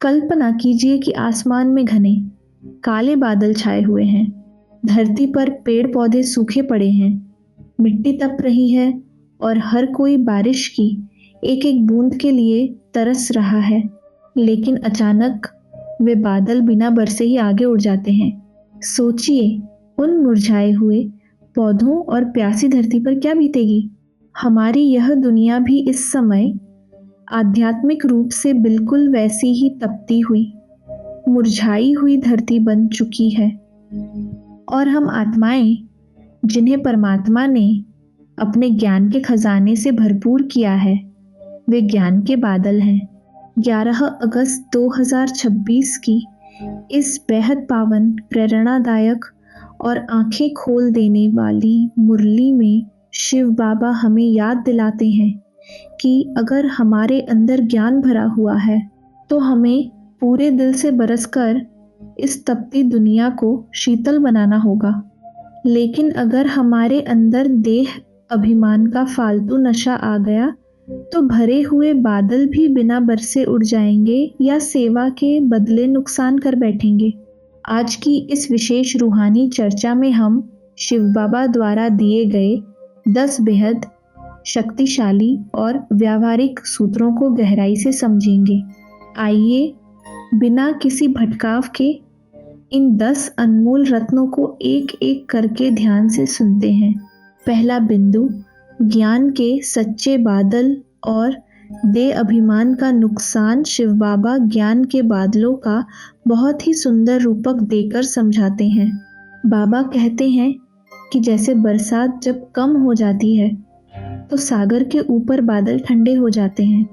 कल्पना कीजिए कि आसमान में घने काले बादल छाए हुए हैं। धरती पर पेड़ पौधे सूखे पड़े हैं, मिट्टी तप रही है और हर कोई बारिश की एक एक बूंद के लिए तरस रहा है। लेकिन अचानक वे बादल बिना बरसे ही आगे उड़ जाते हैं। सोचिए, उन मुरझाए हुए पौधों और प्यासी धरती पर क्या बीतेगी। हमारी यह दुनिया भी इस समय आध्यात्मिक रूप से बिल्कुल वैसी ही तपती हुई, मुरझाई हुई धरती बन चुकी है। और हम आत्माएं, जिन्हें परमात्मा ने अपने ज्ञान के खजाने से भरपूर किया है, वे ज्ञान के बादल हैं। 11 अगस्त 2026 की इस बेहद पावन, प्रेरणादायक और आंखें खोल देने वाली मुरली में शिव बाबा हमें याद दिलाते हैं कि अगर हमारे अंदर ज्ञान भरा हुआ है तो हमें पूरे दिल से बरसकर इस तपती दुनिया को शीतल बनाना होगा। लेकिन अगर हमारे अंदर देह अभिमान का फालतू नशा आ गया तो भरे हुए बादल भी बिना बरसे उड़ जाएंगे या सेवा के बदले नुकसान कर बैठेंगे। आज की इस विशेष रूहानी चर्चा में हम शिव बाबा द्वारा दिए गए 10 बेहद शक्तिशाली और व्यावहारिक सूत्रों को गहराई से समझेंगे। आइए बिना किसी भटकाव के इन 10 अनमोल रत्नों को एक एक करके ध्यान से सुनते हैं। पहला बिंदु, ज्ञान के सच्चे बादल और दे अभिमान का नुकसान। शिव बाबा ज्ञान के बादलों का बहुत ही सुंदर रूपक देकर समझाते हैं। बाबा कहते हैं कि जैसे बरसात जब कम हो जाती है तो सागर के ऊपर बादल ठंडे हो जाते हैं।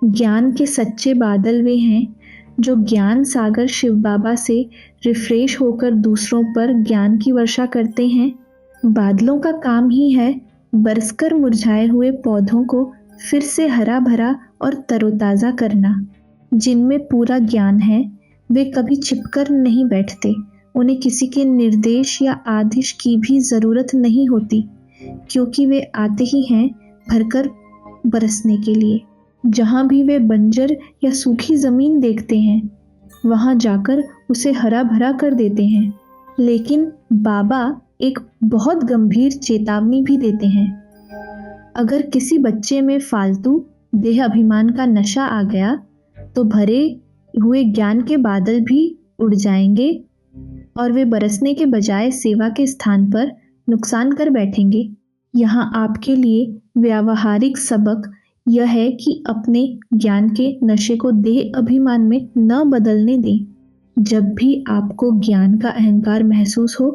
ज्ञान के सच्चे बादल वे हैं जो ज्ञान सागर शिव बाबा से रिफ्रेश होकर दूसरों पर ज्ञान की वर्षा करते हैं। बादलों का काम ही है बरसकर मुरझाए हुए पौधों को फिर से हरा भरा और तरोताज़ा करना। जिनमें पूरा ज्ञान है वे कभी छिपकर नहीं बैठते। उन्हें किसी के निर्देश या आदेश की भी ज़रूरत नहीं होती, क्योंकि वे आते ही हैं भरकर बरसने के लिए। जहाँ भी वे बंजर या सूखी ज़मीन देखते हैं वहाँ जाकर उसे हरा भरा कर देते हैं। लेकिन बाबा एक बहुत गंभीर चेतावनी भी देते हैं। अगर किसी बच्चे में फालतू देह अभिमान का नशा आ गया तो भरे हुए ज्ञान के बादल भी उड़ जाएंगे और वे बरसने के बजाय सेवा के स्थान पर नुकसान कर बैठेंगे। यहाँ आपके लिए व्यावहारिक सबक यह है कि अपने ज्ञान के नशे को देह अभिमान में न बदलने दें। जब भी आपको ज्ञान का अहंकार महसूस हो,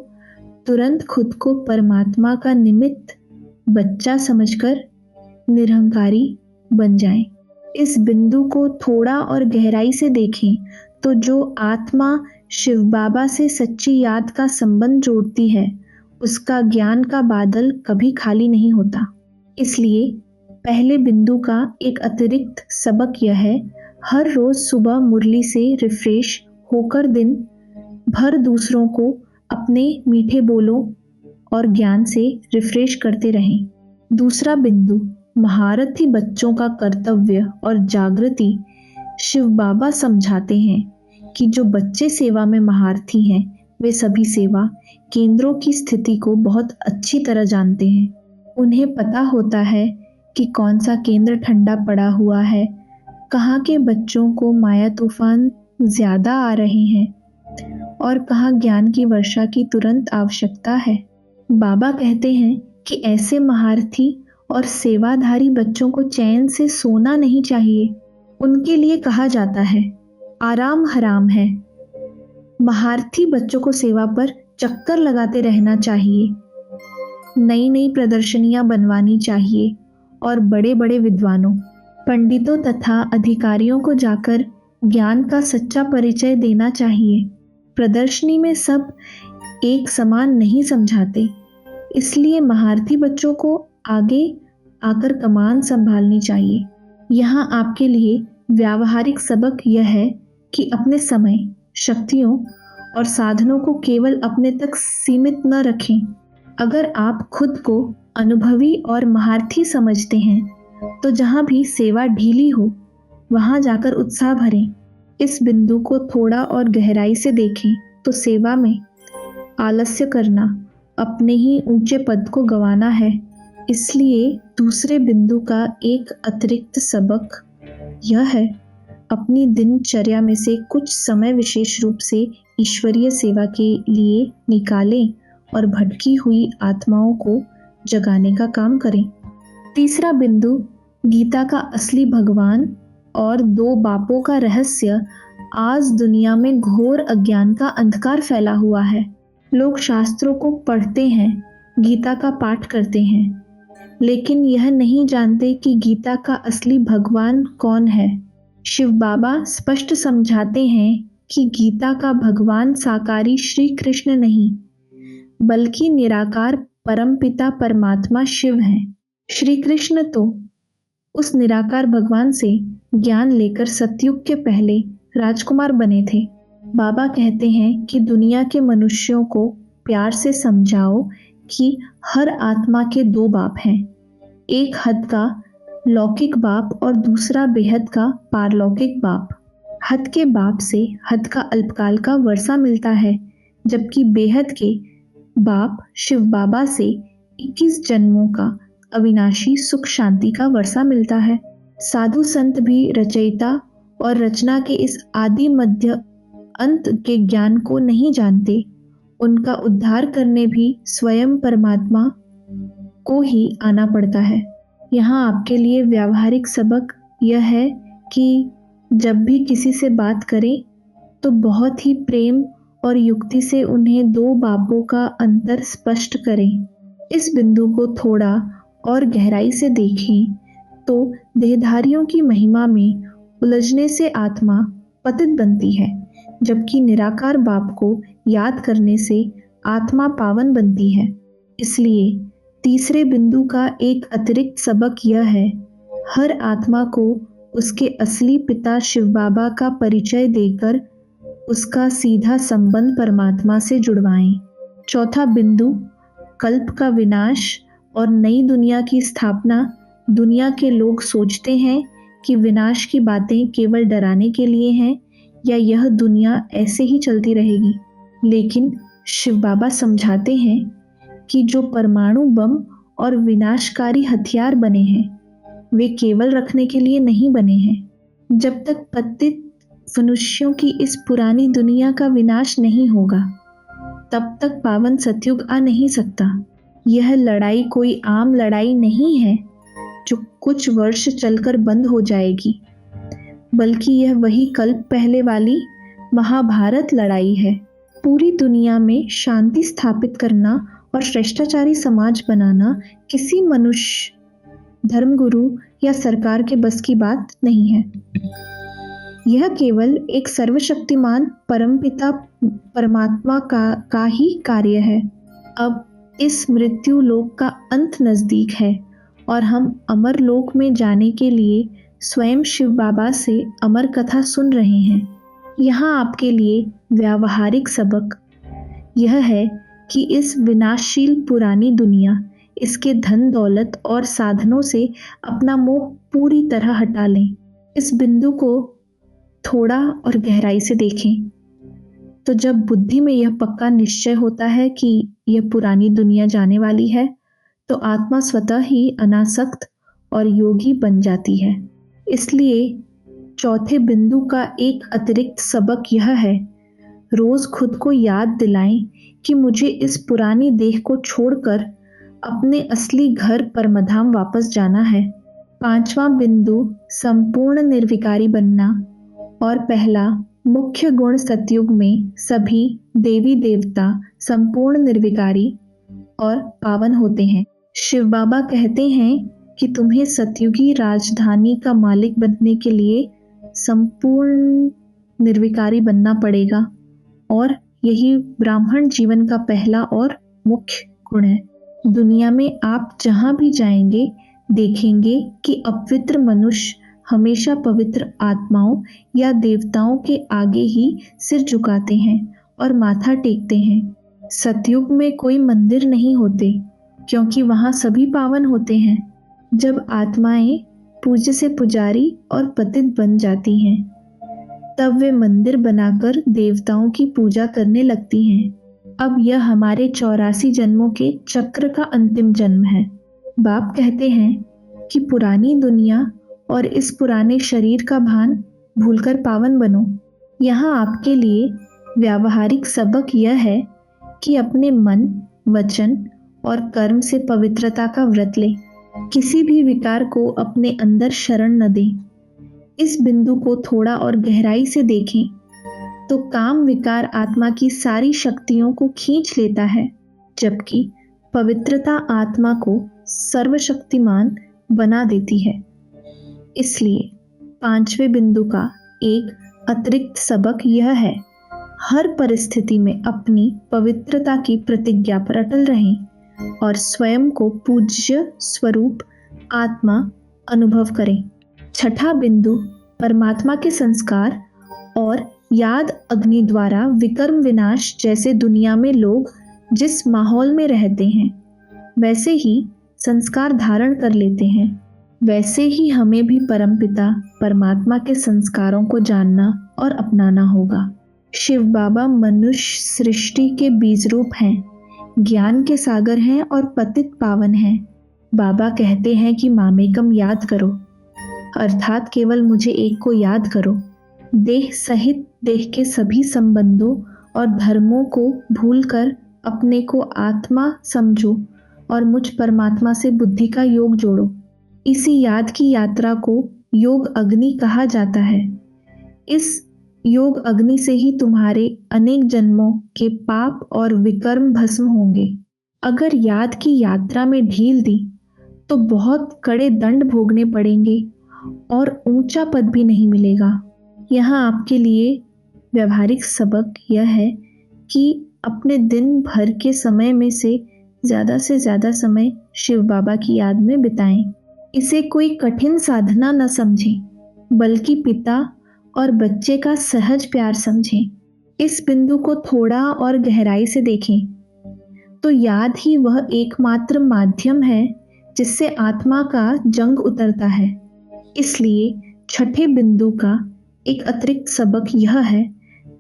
तुरंत खुद को परमात्मा का निमित्त बच्चा समझकर निरहंकारी बन जाएं। इस बिंदु को थोड़ा और गहराई से देखें तो जो आत्मा शिव बाबा से सच्ची याद का संबंध जोड़ती है, उसका ज्ञान का बादल कभी खाली नहीं होता। इसलिए पहले बिंदु का एक अतिरिक्त सबक यह है, हर रोज सुबह मुरली से रिफ्रेश होकर दिन भर दूसरों को अपने मीठे बोलों और ज्ञान से रिफ्रेश करते रहें। दूसरा बिंदु, महारथी बच्चों का कर्तव्य और जागृति। शिव बाबा समझाते हैं कि जो बच्चे सेवा में महारथी हैं वे सभी सेवा केंद्रों की स्थिति को बहुत अच्छी तरह जानते हैं। उन्हें पता होता है कि कौन सा केंद्र ठंडा पड़ा हुआ है, कहाँ के बच्चों को माया तूफान ज़्यादा आ रहे हैं और कहाँ ज्ञान की वर्षा की तुरंत आवश्यकता है। बाबा कहते हैं कि ऐसे महारथी और सेवाधारी बच्चों को चैन से सोना नहीं चाहिए। उनके लिए कहा जाता है आराम हराम है। महारथी बच्चों को सेवा पर चक्कर लगाते रहना चाहिए, नई नई प्रदर्शनियां बनवानी चाहिए और बड़े बड़े विद्वानों, पंडितों तथा अधिकारियों को जाकर ज्ञान का सच्चा परिचय देना चाहिए। प्रदर्शनी में सब एक समान नहीं समझाते, इसलिए महारथी बच्चों को आगे आकर कमान संभालनी चाहिए। यहाँ आपके लिए व्यावहारिक सबक यह है कि अपने समय, शक्तियों और साधनों को केवल अपने तक सीमित न रखें। अगर आप खुद को अनुभवी और महारथी समझते हैं तो जहाँ भी सेवा ढीली हो वहाँ जाकर उत्साह भरें। इस बिंदु को थोड़ा और गहराई से देखें तो सेवा में आलस्य करना अपने ही ऊंचे पद को गंवाना है। इसलिए दूसरे बिंदु का एक अतिरिक्त सबक यह है, अपनी दिनचर्या में से कुछ समय विशेष रूप से ईश्वरीय सेवा के लिए निकालें और भटकी हुई आत्माओं को जगाने का काम करें। तीसरा बिंदु, गीता का असली भगवान और दो बापों का रहस्य। आज दुनिया में घोर अज्ञान का अंधकार फैला हुआ है। लोग शास्त्रों को पढ़ते हैं, गीता का पाठ करते हैं, लेकिन यह नहीं जानते कि गीता का असली भगवान कौन है। शिव बाबा स्पष्ट समझाते हैं कि गीता का भगवान साकारी श्री कृष्ण नहीं, बल्कि निराकार परमपिता परमात्मा शिव हैं। श्री कृष्ण तो उस निराकार भगवान से ज्ञान लेकर सतयुग के पहले राजकुमार बने थे। बाबा कहते हैं कि दुनिया के मनुष्यों को प्यार से समझाओ कि हर आत्मा के दो बाप हैं, एक हद का लौकिक बाप और दूसरा बेहद का पारलौकिक बाप। हद के बाप से हद का अल्पकाल का वर्षा मिलता है, जबकि बेहद के बाप शिव बाबा से 21 जन्मों का अविनाशी सुख शांति का वर्षा मिलता है। साधु संत भी रचयिता और रचना के इस आदि मध्य अंत के ज्ञान को नहीं जानते। उनका उद्धार करने भी स्वयं परमात्मा को ही आना पड़ता है। यहाँ आपके लिए व्यावहारिक सबक यह है कि जब भी किसी से बात करें तो बहुत ही प्रेम और युक्ति से उन्हें दो बापों का अंतर स्पष्ट करें। इस बिंदु को थोड़ा और गहराई से देखें तो देहधारियों की महिमा में उलझने से आत्मा पतित बनती है, जबकि निराकार बाप को याद करने से आत्मा पावन बनती है। इसलिए तीसरे बिंदु का एक अतिरिक्त सबक यह है, हर आत्मा को उसके असली पिता शिव बाबा का परिचय देकर उसका सीधा संबंध परमात्मा से जुड़वाएं। चौथा बिंदु, कल्प का विनाश और नई दुनिया की स्थापना। दुनिया के लोग सोचते हैं कि विनाश की बातें केवल डराने के लिए हैं या यह दुनिया ऐसे ही चलती रहेगी, लेकिन शिव बाबा समझाते हैं कि जो परमाणु बम और विनाशकारी हथियार बने हैं वे केवल रखने के लिए नहीं बने हैं। जब तक पतित मनुष्यों की इस पुरानी दुनिया का विनाश नहीं होगा तब तक पावन सतयुग आ नहीं सकता। यह लड़ाई कोई आम लड़ाई नहीं है जो कुछ वर्ष चलकर बंद हो जाएगी, बल्कि यह वही कल्प पहले वाली महाभारत लड़ाई है। पूरी दुनिया में शांति स्थापित करना और श्रेष्ठाचारी समाज बनाना किसी मनुष्य, धर्मगुरु या सरकार के बस की बात नहीं है। यह केवल एक सर्वशक्तिमान परमपिता परमात्मा का ही कार्य है। अब इस मृत्यु लोक का अंत नजदीक है और हम अमर लोक में जाने के लिए स्वयं शिव बाबा से अमर कथा सुन रहे हैं। यहाँ आपके लिए व्यावहारिक सबक यह है कि इस विनाशशील पुरानी दुनिया, इसके धन दौलत और साधनों से अपना मोह पूरी तरह हटा लें। इस बिंदु को थोड़ा और गहराई से देखें तो जब बुद्धि में यह पक्का निश्चय होता है कि यह पुरानी दुनिया जाने वाली है, तो आत्मा स्वतः ही अनासक्त और योगी बन जाती है। इसलिए चौथे बिंदु का एक अतिरिक्त सबक यह है, रोज खुद को याद दिलाएं कि मुझे इस पुरानी देह को छोड़कर अपने असली घर परमधाम वापस जाना है। पांचवा बिंदु, संपूर्ण निर्विकारी बनना और पहला मुख्य गुण। सतयुग में सभी देवी देवता संपूर्ण निर्विकारी और पावन होते हैं। शिव बाबा कहते हैं कि तुम्हें सतयुगी राजधानी का मालिक बनने के लिए संपूर्ण निर्विकारी बनना पड़ेगा और यही ब्राह्मण जीवन का पहला और मुख्य गुण है। दुनिया में आप जहां भी जाएंगे देखेंगे कि अपवित्र मनुष्य हमेशा पवित्र आत्माओं या देवताओं के आगे ही सिर झुकाते हैं और माथा टेकते हैं। सतयुग में कोई मंदिर नहीं होते क्योंकि वहां सभी पावन होते हैं। जब आत्माएं पूज्य से पुजारी और पतित बन जाती हैं तब वे मंदिर बनाकर देवताओं की पूजा करने लगती हैं। अब यह हमारे 84 जन्मों के चक्र का अंतिम जन्म है। बाप कहते हैं कि पुरानी दुनिया और इस पुराने शरीर का भान भूलकर पावन बनो। यहाँ आपके लिए व्यावहारिक सबक यह है कि अपने मन, वचन और कर्म से पवित्रता का व्रत ले। किसी भी विकार को अपने अंदर शरण न दें। इस बिंदु को थोड़ा और गहराई से देखें तो काम विकार आत्मा की सारी शक्तियों को खींच लेता है, जबकि पवित्रता आत्मा को सर्वशक्तिमान बना देती है। इसलिए 5वें बिंदु का एक अतिरिक्त सबक यह है, हर परिस्थिति में अपनी पवित्रता की प्रतिज्ञा पर अटल रहें और स्वयं को पूज्य स्वरूप आत्मा अनुभव करें। 6ठा बिंदु परमात्मा के संस्कार और याद अग्नि द्वारा विकर्म विनाश जैसे दुनिया में लोग जिस माहौल में रहते हैं वैसे ही संस्कार धारण कर लेते हैं, वैसे ही हमें भी परमपिता परमात्मा के संस्कारों को जानना और अपनाना होगा। शिव बाबा मनुष्य सृष्टि के बीज रूप हैं, ज्ञान के सागर हैं और पतित पावन हैं। बाबा कहते हैं कि मामेकम याद करो, अर्थात केवल मुझे एक को याद करो। देह सहित देह के सभी संबंधों और धर्मों को भूलकर अपने को आत्मा समझो और मुझ परमात्मा से बुद्धि का योग जोड़ो। इसी याद की यात्रा को योग अग्नि कहा जाता है। इस योग अग्नि से ही तुम्हारे अनेक जन्मों के पाप और विकर्म भस्म होंगे। अगर याद की यात्रा में ढील दी तो बहुत कड़े दंड भोगने पड़ेंगे और ऊंचा पद भी नहीं मिलेगा। यहाँ आपके लिए व्यवहारिक सबक यह है कि अपने दिन भर के समय में से ज़्यादा समय शिव बाबा की याद में बिताएं। इसे कोई कठिन साधना न समझें, बल्कि पिता और बच्चे का सहज प्यार समझें। इस बिंदु को थोड़ा और गहराई से देखें तो याद ही वह एकमात्र माध्यम है जिससे आत्मा का जंग उतरता है। इसलिए 6ठे बिंदु का एक अतिरिक्त सबक यह है,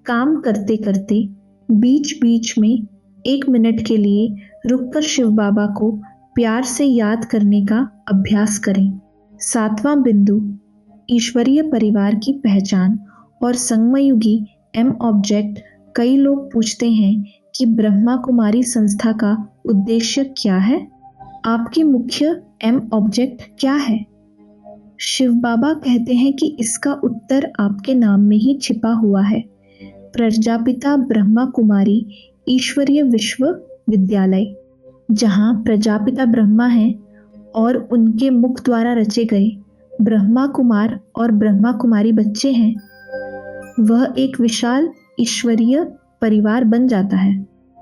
काम करते करते बीच बीच में 1 मिनट के लिए रुककर शिव बाबा को प्यार से याद करने का अभ्यास करें। 7वां बिंदु ईश्वरीय परिवार की पहचान और संगमयुगी एम ऑब्जेक्ट। कई लोग पूछते हैं कि ब्रह्मा कुमारी संस्था का उद्देश्य क्या है? आपके मुख्य एम ऑब्जेक्ट क्या है? शिव बाबा कहते हैं कि इसका उत्तर आपके नाम में ही छिपा हुआ है। प्रजापिता ब्रह्मा कुमारी ईश्वरीय विश्वविद्यालय, जहाँ प्रजापिता ब्रह्मा हैं और उनके मुख द्वारा रचे गए ब्रह्मा कुमार और ब्रह्मा कुमारी बच्चे हैं, वह एक विशाल ईश्वरीय परिवार बन जाता है।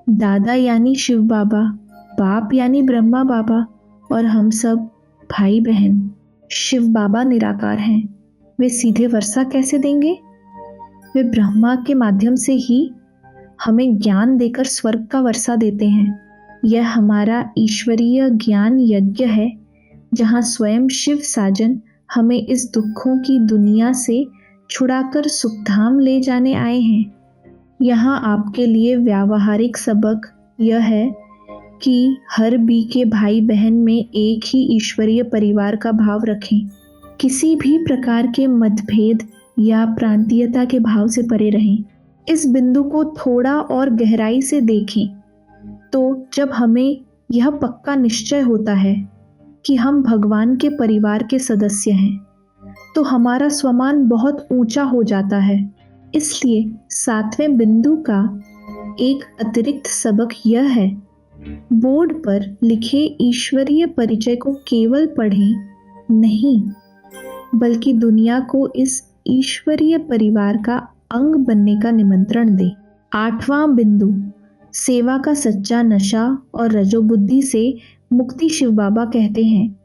दादा यानी शिव बाबा, बाप यानी ब्रह्मा बाबा और हम सब भाई बहन। शिव बाबा निराकार हैं, वे सीधे वर्षा कैसे देंगे? वे ब्रह्मा के माध्यम से ही हमें ज्ञान देकर स्वर्ग का वर्षा देते हैं। यह हमारा ईश्वरीय ज्ञान यज्ञ है, जहाँ स्वयं शिव साजन हमें इस दुखों की दुनिया से छुड़ाकर सुखधाम ले जाने आए हैं। यहाँ आपके लिए व्यावहारिक सबक यह है कि हर बी के भाई बहन में एक ही ईश्वरीय परिवार का भाव रखें। किसी भी प्रकार के मतभेद या प्रांतीयता के भाव से परे रहें। इस बिंदु को थोड़ा और गहराई से देखें तो जब हमें यह पक्का निश्चय होता है कि हम भगवान के परिवार के सदस्य हैं, तो हमारा स्वमान बहुत ऊंचा हो जाता है। इसलिए 7वें बिंदु का एक अतिरिक्त सबक यह है, बोर्ड पर लिखे ईश्वरीय परिचय को केवल पढ़ें नहीं, बल्कि दुनिया को इस ईश्वरीय परिवार का अंग बनने का निमंत्रण दें। 8वां बिंदु सेवा का सच्चा नशा और रजोबुद्धि से मुक्ति। शिव बाबा कहते हैं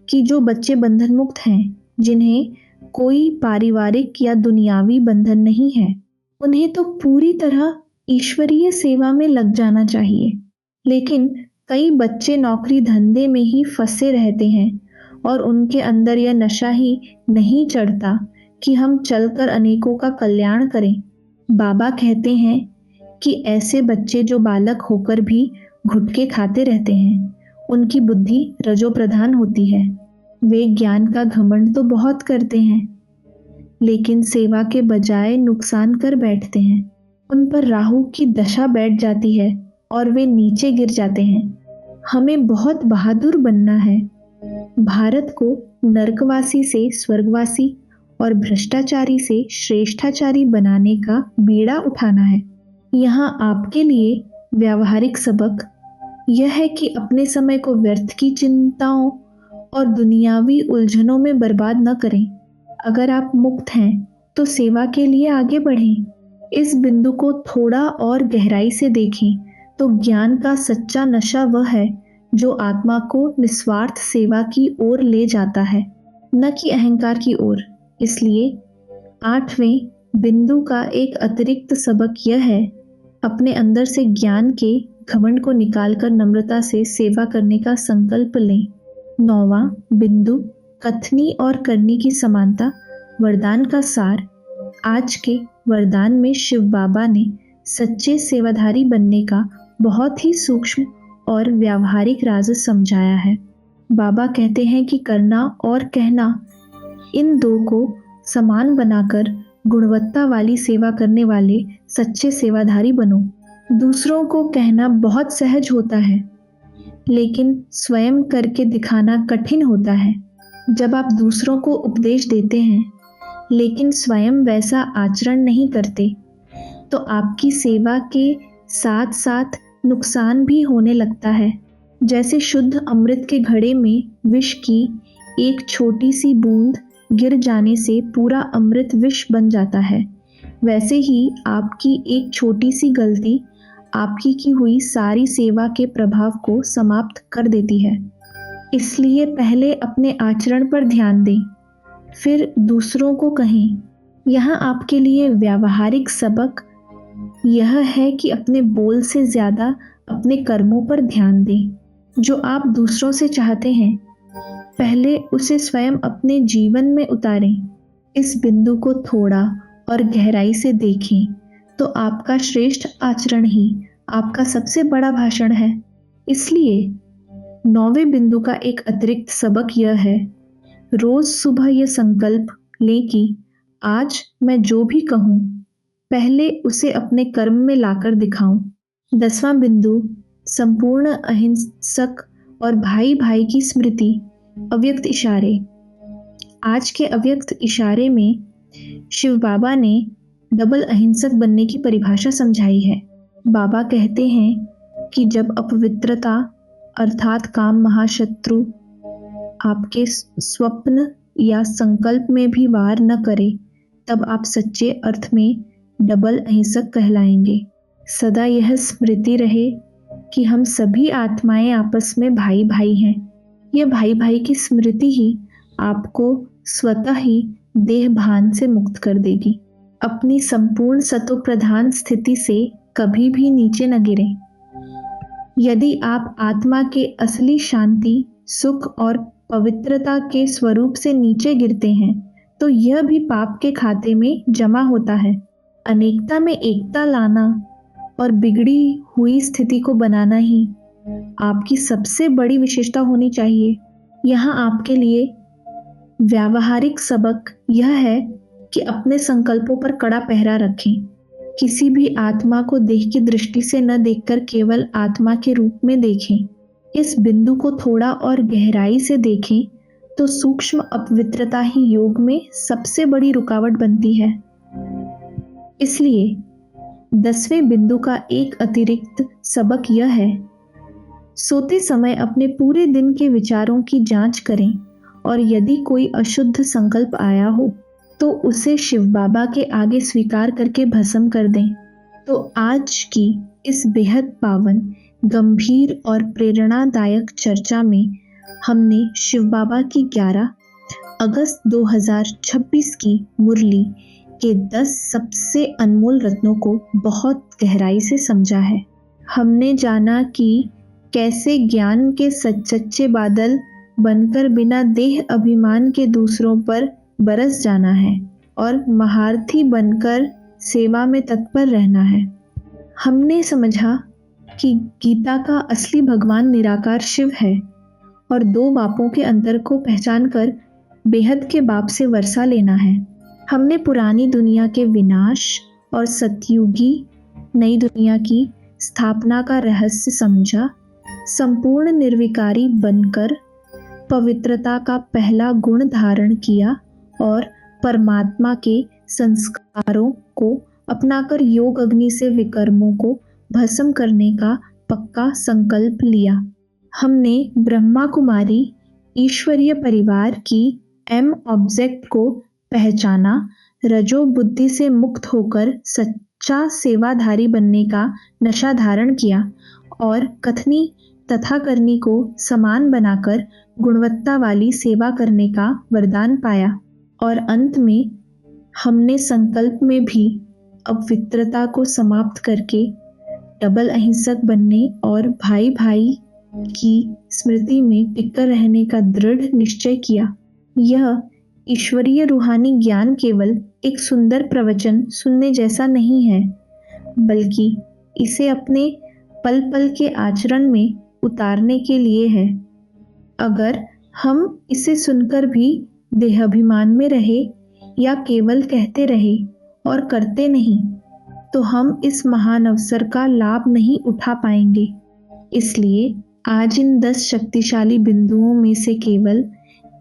कि जो बच्चे बंधन मुक्त हैं, जिन्हें कोई पारिवारिक या दुनियावी बंधन नहीं है, उन्हें तो पूरी तरह ईश्वरीय सेवा में लग जाना चाहिए। लेकिन कई बच्चे नौकरी धंधे में ही फंसे रहते हैं और उनके अंदर यह नशा ही नहीं चढ़ता कि हम चलकर अनेकों का कल्याण करें। बाबा कहते हैं कि ऐसे बच्चे जो बालक होकर भी घुटके खाते रहते हैं, उनकी बुद्धि रजोप्रधान होती है। वे ज्ञान का घमंड तो बहुत करते हैं, लेकिन सेवा के बजाय नुकसान कर बैठते हैं। उन पर राहु की दशा बैठ जाती है और वे नीचे गिर जाते हैं। हमें बहुत बहादुर बनना है। भारत को नरकवासी से स्वर्गवासी और भ्रष्टाचारी से श्रेष्ठाचारी बनाने का बीड़ा उठाना है। यहाँ आपके लिए व्यावहारिक सबक यह है कि अपने समय को व्यर्थ की चिंताओं और दुनियावी उलझनों में बर्बाद न करें। अगर आप मुक्त हैं तो सेवा के लिए आगे बढ़ें। इस बिंदु को थोड़ा और गहराई से देखें तो ज्ञान का सच्चा नशा वह है जो आत्मा को निस्वार्थ सेवा की ओर ले जाता है, न कि अहंकार की ओर। इसलिए 8वें बिंदु का एक अतिरिक्त सबक यह है, अपने अंदर से ज्ञान के घमंड को निकालकर नम्रता से सेवा करने का संकल्प लें। 9वां बिंदु, कथनी और करनी की समानता, वरदान का सार। आज के वरदान में शिव बाबा ने सच्चे सेवाधारी बनने का बहुत ही सूक्ष्म और व्यावहारिक राज समझाया है। बाबा कहते हैं कि करना और कहना, इन दो को समान बनाकर गुणवत्ता वाली सेवा करने वाले सच्चे सेवाधारी बनो। दूसरों को कहना बहुत सहज होता है, लेकिन स्वयं करके दिखाना कठिन होता है। जब आप दूसरों को उपदेश देते हैं लेकिन स्वयं वैसा आचरण नहीं करते, तो आपकी सेवा के साथ साथ नुकसान भी होने लगता है। जैसे शुद्ध अमृत के घड़े में विष की एक छोटी सी बूंद गिर जाने से पूरा अमृत विष बन जाता है, वैसे ही आपकी एक छोटी सी गलती आपकी की हुई सारी सेवा के प्रभाव को समाप्त कर देती है। इसलिए पहले अपने आचरण पर ध्यान दें, फिर दूसरों को कहें। यहाँ आपके लिए व्यावहारिक सबक यह है कि अपने बोल से ज़्यादा अपने कर्मों पर ध्यान दें। जो आप दूसरों से चाहते हैं, पहले उसे स्वयं अपने जीवन में उतारें। इस बिंदु को थोड़ा और गहराई से देखें तो आपका श्रेष्ठ आचरण ही आपका सबसे बड़ा भाषण है। इसलिए 9वें बिंदु का एक अतिरिक्त सबक यह है, रोज सुबह यह संकल्प लें कि आज मैं जो भी कहूँ पहले उसे अपने कर्म में लाकर दिखाऊं। 10वां बिंदु, संपूर्ण अहिंसक और भाई भाई की स्मृति, अव्यक्त इशारे। आज के अव्यक्त इशारे में शिव बाबा ने डबल अहिंसक बनने की परिभाषा समझाई है। बाबा कहते हैं कि जब अपवित्रता अर्थात काम महाशत्रु आपके स्वप्न या संकल्प में भी वार न करे, तब आप सच्चे अर्थ में डबल अहिंसक कहलाएंगे। सदा यह स्मृति रहे कि हम सभी आत्माएं आपस में भाई भाई हैं। यह भाई भाई की स्मृति ही आपको स्वतः ही देह भान से मुक्त कर देगी। अपनी संपूर्ण सतोप्रधान स्थिति से कभी भी नीचे न गिरें। यदि आप आत्मा के असली शांति, सुख और पवित्रता के स्वरूप से नीचे गिरते हैं, तो यह भी पाप के खाते में जमा होता है। अनेकता में एकता लाना और बिगड़ी हुई स्थिति को बनाना ही आपकी सबसे बड़ी विशेषता होनी चाहिए। यहाँ आपके लिए व्यावहारिक सबक यह है कि अपने संकल्पों पर कड़ा पहरा रखें। किसी भी आत्मा को देह की दृष्टि से न देखकर केवल आत्मा के रूप में देखें। इस बिंदु को थोड़ा और गहराई से देखें तो सूक्ष्म अपवित्रता ही योग में सबसे बड़ी रुकावट बनती है। इसलिए 10वें बिंदु का एक अतिरिक्त सबक यह है, सोते समय अपने पूरे दिन के विचारों की जांच करें और यदि कोई अशुद्ध संकल्प आया हो तो उसे शिव बाबा के आगे स्वीकार करके भस्म कर दें। तो आज की इस बेहद पावन, गंभीर और प्रेरणादायक चर्चा में हमने शिव बाबा की 11 अगस्त 2026 की मुरली के 10 सबसे अनमोल रत्नों को बहुत गहराई से समझा है। हमने जाना कि कैसे ज्ञान के सच्चे बादल बनकर बिना देह अभिमान के दूसरों पर बरस जाना है। और महारथी बनकर सेवा में तत्पर रहना है। हमने समझा कि गीता का असली भगवान निराकार शिव है और दो बापों के अंतर को पहचान कर बेहद के बाप से वर्षा लेना है। हमने पुरानी दुनिया के विनाश और सतयुगी नई दुनिया की स्थापना का रहस्य समझा। संपूर्ण निर्विकारी बनकर पवित्रता का पहला गुण धारण किया और परमात्मा के संस्कारों को अपनाकर योग अग्नि से विकर्मों को भस्म करने का पक्का संकल्प लिया। हमने ब्रह्मा कुमारी ईश्वरीय परिवार की एम ऑब्जेक्ट को पहचाना, रजो बुद्धि से मुक्त होकर सच्चा सेवाधारी बनने का नशा धारण किया और कथनी तथा करनी को समान बनाकर गुणवत्ता वाली सेवा करने का वरदान पाया। और अंत में हमने संकल्प में भी अपवित्रता को समाप्त करके डबल अहिंसक बनने और भाई भाई की स्मृति में टिककर रहने का दृढ़ निश्चय किया। यह ईश्वरीय रूहानी ज्ञान केवल एक सुंदर प्रवचन सुनने जैसा नहीं है, बल्कि इसे अपने पल पल के आचरण में उतारने के लिए है। अगर हम इसे सुनकर भी देहाभिमान में रहे या केवल कहते रहे और करते नहीं, तो हम इस महान अवसर का लाभ नहीं उठा पाएंगे। इसलिए आज इन 10 शक्तिशाली बिंदुओं में से केवल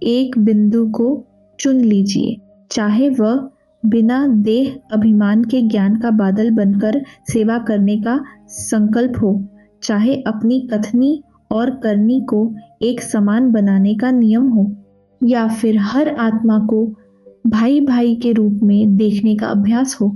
एक बिंदु को चुन लीजिए, चाहे वह बिना देह अभिमान के ज्ञान का बादल बनकर सेवा करने का संकल्प हो, चाहे अपनी कथनी और करनी को एक समान बनाने का नियम हो, या फिर हर आत्मा को भाई भाई के रूप में देखने का अभ्यास हो।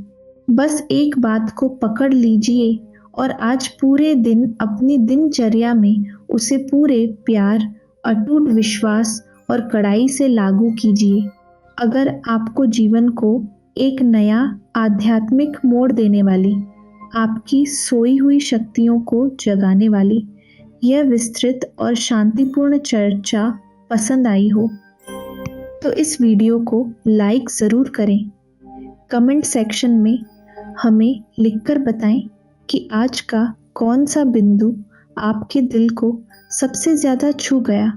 बस एक बात को पकड़ लीजिए और आज पूरे दिन अपनी दिनचर्या में उसे पूरे प्यार, अटूट विश्वास और कड़ाई से लागू कीजिए। अगर आपको जीवन को एक नया आध्यात्मिक मोड़ देने वाली, आपकी सोई हुई शक्तियों को जगाने वाली यह विस्तृत और शांतिपूर्ण चर्चा पसंद आई हो, तो इस वीडियो को लाइक ज़रूर करें। कमेंट सेक्शन में हमें लिखकर बताएं कि आज का कौन सा बिंदु आपके दिल को सबसे ज़्यादा छू गया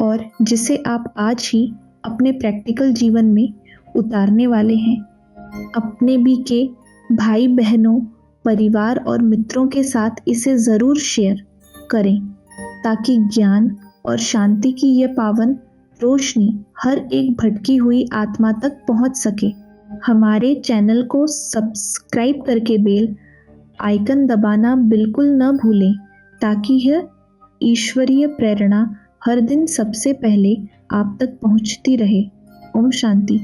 और जिसे आप आज ही अपने प्रैक्टिकल जीवन में उतारने वाले हैं। अपने भी के भाई बहनों, परिवार और मित्रों के साथ इसे ज़रूर शेयर करें, ताकि ज्ञान और शांति की यह पावन रोशनी हर एक भटकी हुई आत्मा तक पहुंच सके। हमारे चैनल को सब्सक्राइब करके बेल आइकन दबाना बिल्कुल न भूलें, ताकि यह ईश्वरीय प्रेरणा हर दिन सबसे पहले आप तक पहुंचती रहे। ओम शांति।